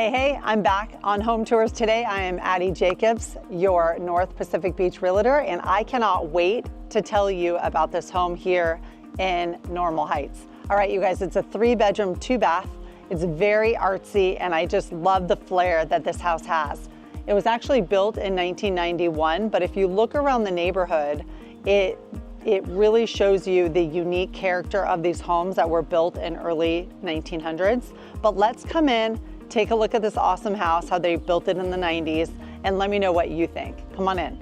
Hey, I'm back on home tours today. I am Addie Jacobs, your North Pacific Beach Realtor, and I cannot wait to tell you about this home here in Normal Heights. All right, you guys, it's a 3-bedroom, 2-bath. It's very artsy, and I just love the flair that this house has. It was actually built in 1991, but if you look around the neighborhood, it really shows you the unique character of these homes that were built in early 1900s. But let's come in, take a look at this awesome house, how they built it in the 90s, and let me know what you think. Come on in.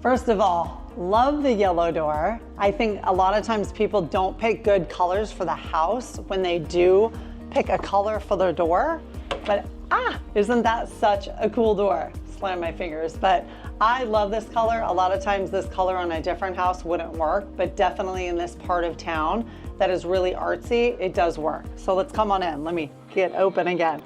First of all, love the yellow door. I think a lot of times people don't pick good colors for the house when they do pick a color for their door, but isn't that such a cool door? Slam my fingers, but I love this color. A lot of times this color on a different house wouldn't work, but definitely in this part of town that is really artsy, it does work. So let's come on in. Let me get open again.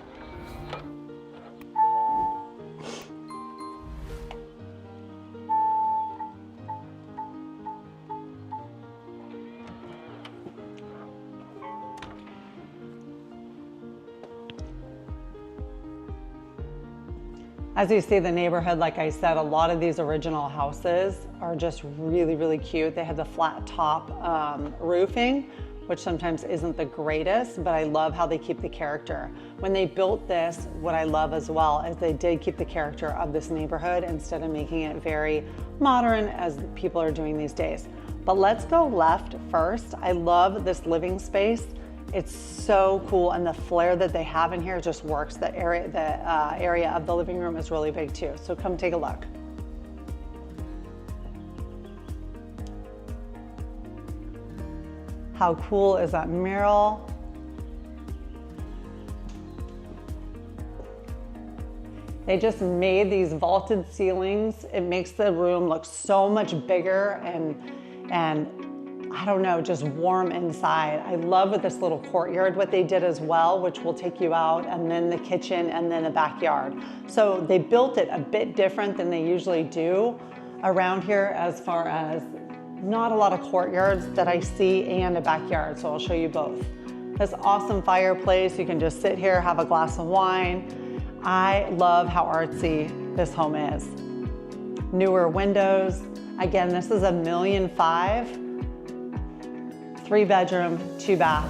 As you see the neighborhood, like I said, a lot of these original houses are just really, really cute. They have the flat top roofing, which sometimes isn't the greatest, but I love how they keep the character. When they built this, what I love as well is they did keep the character of this neighborhood instead of making it very modern as people are doing these days. But let's go left first. I love this living space. It's so cool, and the flair that they have in here just works. The area of the living room is really big too, so come take a look. How cool is that mural? They just made these vaulted ceilings. It makes the room look so much bigger and I don't know, just warm inside. I love with this little courtyard what they did as well, which will take you out, and then the kitchen and then the backyard. So they built it a bit different than they usually do around here, as far as not a lot of courtyards that I see and a backyard. So I'll show you both. This awesome fireplace. You can just sit here, have a glass of wine. I love how artsy this home is. Newer windows. Again, this is $1.5 million. 3-bedroom, 2-bath.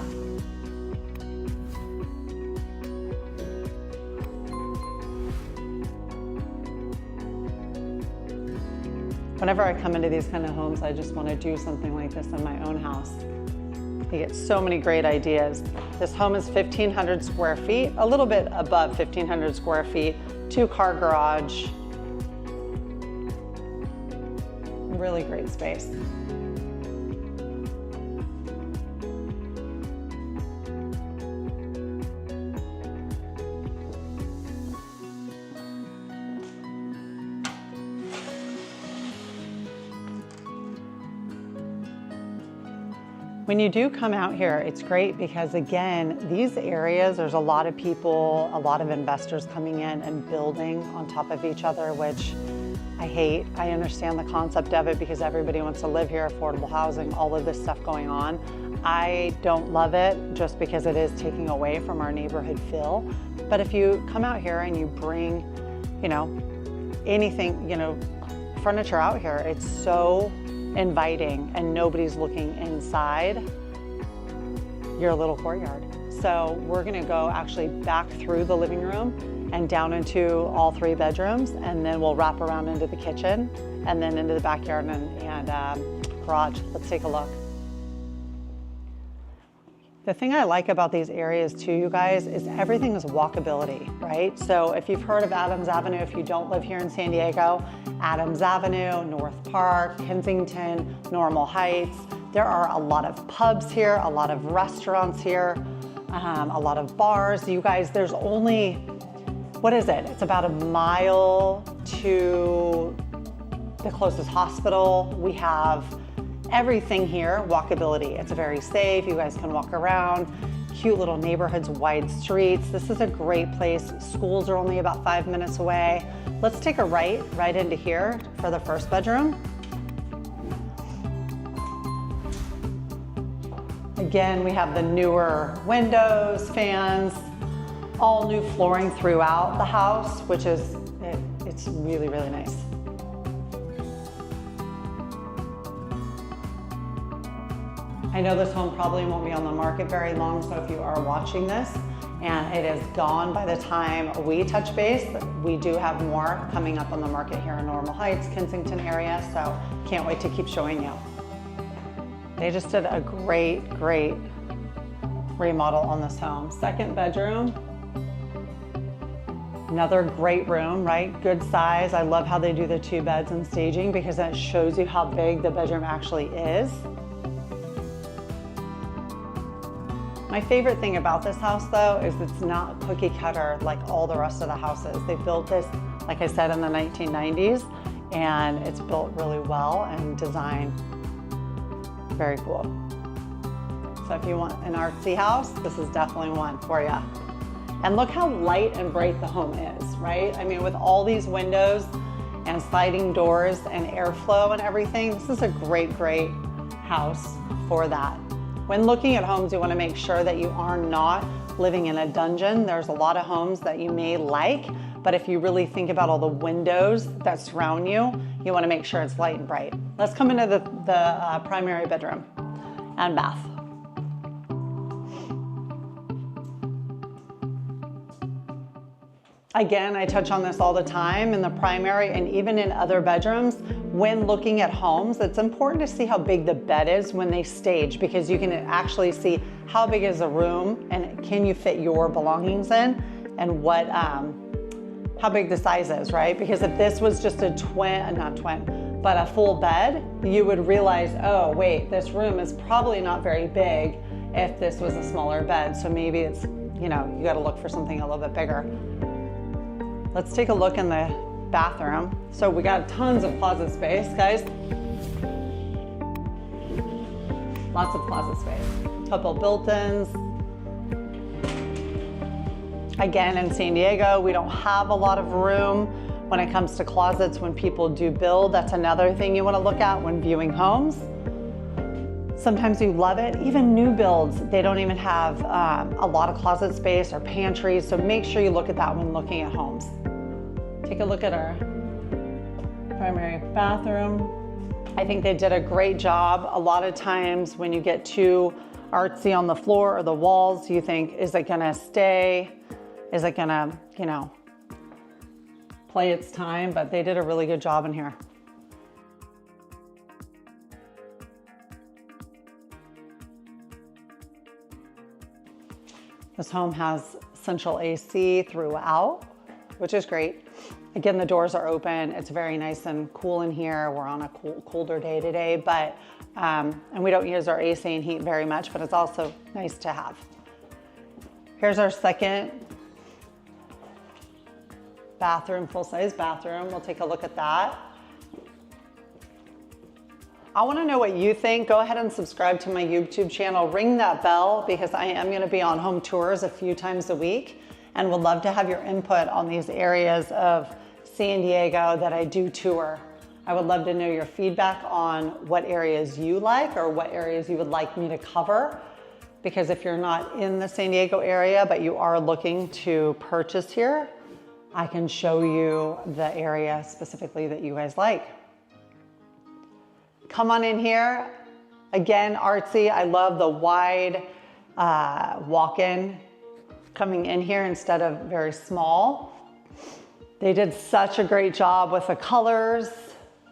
Whenever I come into these kind of homes, I just want to do something like this in my own house. You get so many great ideas. This home is 1,500 square feet, a little bit above 1,500 square feet, 2-car garage. Really great space. When you do come out here, it's great because, again, these areas, there's a lot of people, a lot of investors coming in and building on top of each other, which I hate. I understand the concept of it because everybody wants to live here, affordable housing, all of this stuff going on. I don't love it just because it is taking away from our neighborhood feel. But if you come out here and you bring, anything, furniture out here, it's so inviting and nobody's looking inside your little courtyard. So we're gonna go actually back through the living room and down into all 3 bedrooms, and then we'll wrap around into the kitchen and then into the backyard and garage. Let's take a look. The thing I like about these areas too, you guys, is everything is walkability, right? So if you've heard of Adams Avenue, if you don't live here in San Diego, Adams Avenue, North Park, Kensington, Normal Heights, there are a lot of pubs here, a lot of restaurants here, a lot of bars. You guys, there's only, what is it? It's about 1 mile to the closest hospital. We have everything here, walkability. It's very safe. You guys can walk around. Cute little neighborhoods, wide streets. This is a great place. Schools are only about 5 minutes away. Let's take a right into here for the first bedroom. Again, we have the newer windows, fans, all new flooring throughout the house, which is, it's really, really nice. I know this home probably won't be on the market very long, so if you are watching this and it is gone by the time we touch base, we do have more coming up on the market here in Normal Heights, Kensington area, so can't wait to keep showing you. They just did a great, great remodel on this home. Second bedroom, another great room, right? Good size. I love how they do the 2 beds and staging because that shows you how big the bedroom actually is. My favorite thing about this house though is it's not cookie cutter like all the rest of the houses. They built this, like I said, in the 1990s, and it's built really well and designed very cool. So if you want an artsy house, this is definitely one for you. And look how light and bright the home is, right? I mean, with all these windows and sliding doors and airflow and everything, this is a great, great house for that. When looking at homes, you want to make sure that you are not living in a dungeon. There's a lot of homes that you may like, but if you really think about all the windows that surround you, you want to make sure it's light and bright. Let's come into the primary bedroom and bath. Again, I touch on this all the time in the primary and even in other bedrooms. When looking at homes, it's important to see how big the bed is when they stage, because you can actually see how big is a room and can you fit your belongings in, and what how big the size is, right? Because if this was just a but a full bed, you would realize, oh wait, this room is probably not very big if this was a smaller bed. So maybe it's, you know, you got to look for something a little bit bigger. Let's take a look in the bathroom. So we got tons of closet space, guys. Lots of closet space. Couple built-ins. Again, in San Diego, we don't have a lot of room when it comes to closets when people do build. That's another thing you want to look at when viewing homes. Sometimes you love it. Even new builds, they don't even have a lot of closet space or pantries, so make sure you look at that when looking at homes. Take a look at our primary bathroom. I think they did a great job. A lot of times when you get too artsy on the floor or the walls, you think, is it gonna stay? Is it gonna, you know, play its time? But they did a really good job in here. This home has central AC throughout, which is great. Again, the doors are open. It's very nice and cool in here. We're on a colder day today, but and we don't use our AC and heat very much, but it's also nice to have. Here's our second bathroom, full-size bathroom. We'll take a look at that. I want to know what you think. Go ahead and subscribe to my YouTube channel. Ring that bell because I am going to be on home tours a few times a week and would love to have your input on these areas of San Diego that I do tour. I would love to know your feedback on what areas you like or what areas you would like me to cover. Because if you're not in the San Diego area, but you are looking to purchase here, I can show you the area specifically that you guys like. Come on in here. Again, artsy. I love the wide walk-in coming in here instead of very small. They did such a great job with the colors.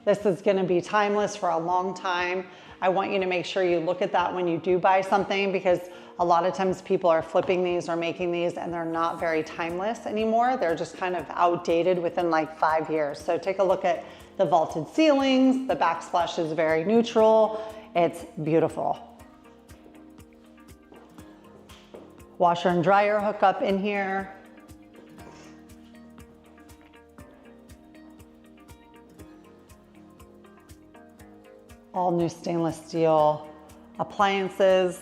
This is gonna be timeless for a long time. I want you to make sure you look at that when you do buy something, because a lot of times people are flipping these or making these and they're not very timeless anymore. They're just kind of outdated within like 5 years. So take a look at the vaulted ceilings. The backsplash is very neutral. It's beautiful. Washer and dryer hookup in here. All new stainless steel appliances.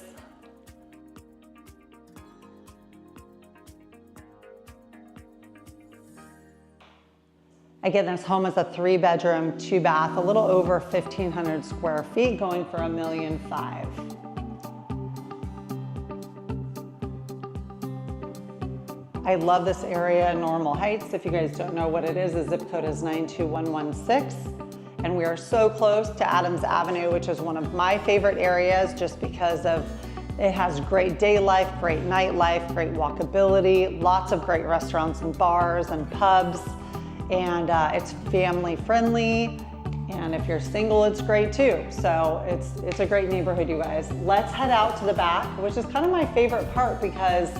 Again, this home is a 3-bedroom, 2-bath, a little over 1,500 square feet, going for $1.5 million. I love this area, Normal Heights. If you guys don't know what it is, the zip code is 92116. And we are so close to Adams Avenue, which is one of my favorite areas just because of it has great day life, great nightlife, great walkability, lots of great restaurants and bars and pubs, and it's family friendly. And if you're single, it's great too. So it's a great neighborhood, you guys. Let's head out to the back, which is kind of my favorite part because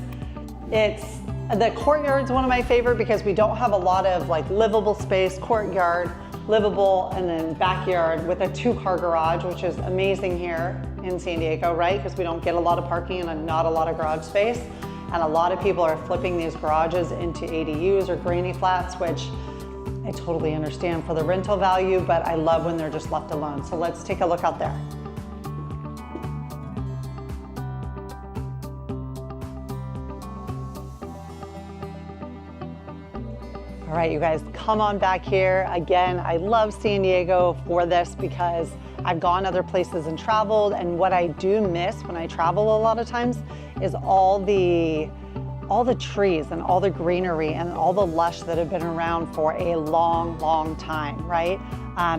the courtyard's one of my favorite because we don't have a lot of like livable space, courtyard, livable, and then backyard with a 2-car garage, which is amazing here in San Diego, right? Because we don't get a lot of parking and not a lot of garage space. And a lot of people are flipping these garages into ADUs or granny flats, which I totally understand for the rental value, but I love when they're just left alone. So let's take a look out there. All right, you guys, come on back here. Again, I love San Diego for this because I've gone other places and traveled, and what I do miss when I travel a lot of times is all the trees and all the greenery and all the lush that have been around for a long, long time, right?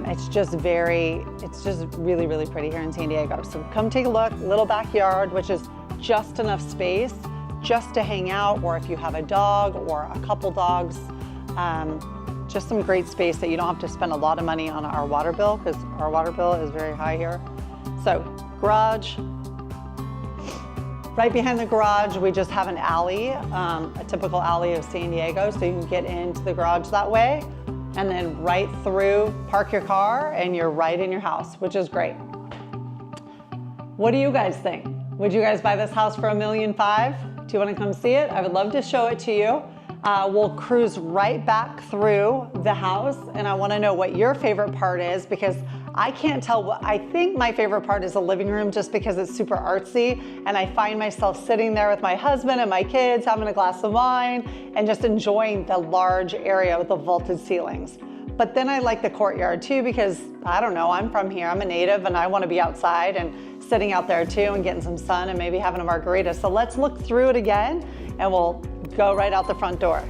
It's just really, really pretty here in San Diego. So come take a look, little backyard, which is just enough space just to hang out, or if you have a dog or a couple dogs, just some great space that you don't have to spend a lot of money on our water bill, because our water bill is very high here. So garage. Right behind the garage, we just have an alley, a typical alley of San Diego, so you can get into the garage that way, and then right through, park your car, and you're right in your house, which is great. What do you guys think? Would you guys buy this house for $1.5 million? Do you want to come see it? I would love to show it to you. We'll cruise right back through the house, and I want to know what your favorite part is, because I can't tell what I think. My favorite part is the living room, just because it's super artsy, and I find myself sitting there with my husband and my kids having a glass of wine and just enjoying the large area with the vaulted ceilings. But then I like the courtyard too, because I don't know, I'm from here, I'm a native, and I want to be outside and sitting out there too and getting some sun and maybe having a margarita. So let's look through it again, and we'll go right out the front door.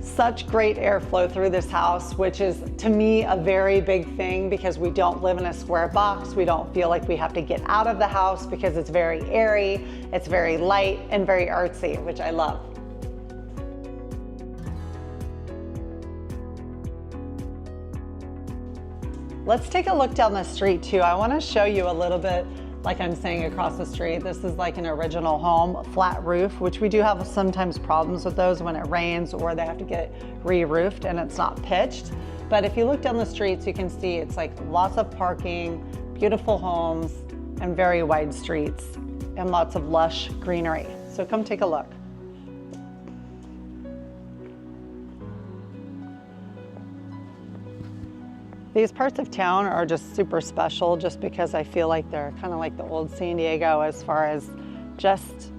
Such great airflow through this house, which is to me a very big thing, because we don't live in a square box. We don't feel like we have to get out of the house because it's very airy, it's very light and very artsy, which I love. Let's take a look down the street too. I want to show you a little bit, like I'm saying, across the street. This is like an original home, flat roof, which we do have sometimes problems with those when it rains or they have to get re-roofed and it's not pitched. But if you look down the streets, you can see it's like lots of parking, beautiful homes, and very wide streets, and lots of lush greenery. So come take a look. These parts of town are just super special, just because I feel like they're kind of like the old San Diego, as far as just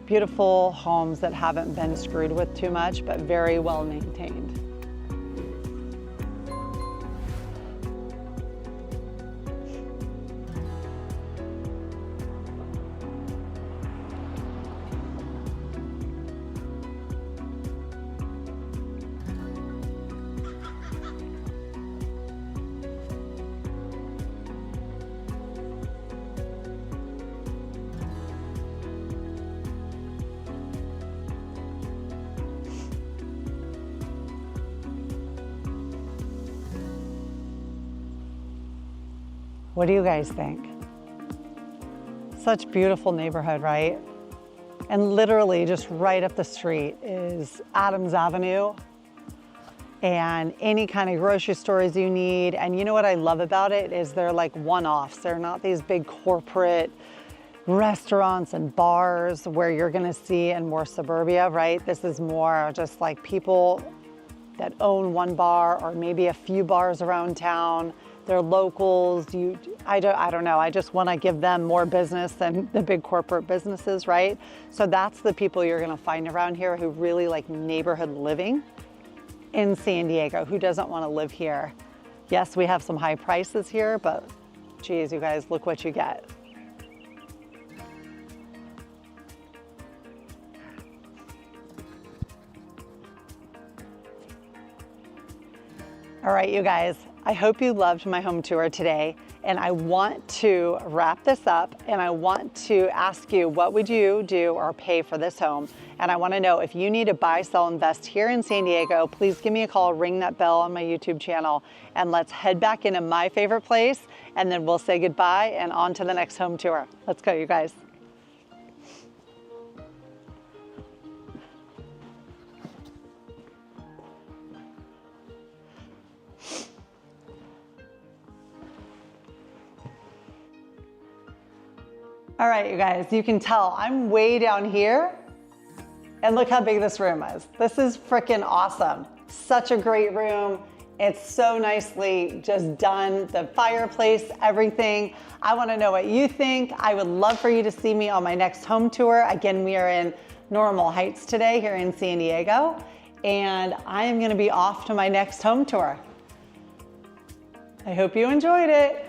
beautiful homes that haven't been screwed with too much, but very well maintained. What do you guys think? Such beautiful neighborhood, right? And literally just right up the street is Adams Avenue and any kind of grocery stores you need. And you know what I love about it is they're like one-offs. They're not these big corporate restaurants and bars where you're gonna see in more suburbia, right? This is more just like people that own one bar or maybe a few bars around town. They're locals. I don't know. I just want to give them more business than the big corporate businesses, right? So that's the people you're going to find around here who really like neighborhood living in San Diego. Who doesn't want to live here? Yes, we have some high prices here, but geez, you guys, look what you get. All right, you guys, I hope you loved my home tour today, and I want to wrap this up, and I want to ask you, what would you do or pay for this home? And I want to know, if you need to buy, sell, invest here in San Diego, please give me a call, ring that bell on my YouTube channel, and let's head back into my favorite place, and then we'll say goodbye and on to the next home tour. Let's go, you guys. All right, you guys, you can tell I'm way down here, and look how big this room is. This is freaking awesome. Such a great room. It's so nicely just done. The fireplace, everything. I wanna know what you think. I would love for you to see me on my next home tour. Again, we are in Normal Heights today here in San Diego, and I am gonna be off to my next home tour. I hope you enjoyed it.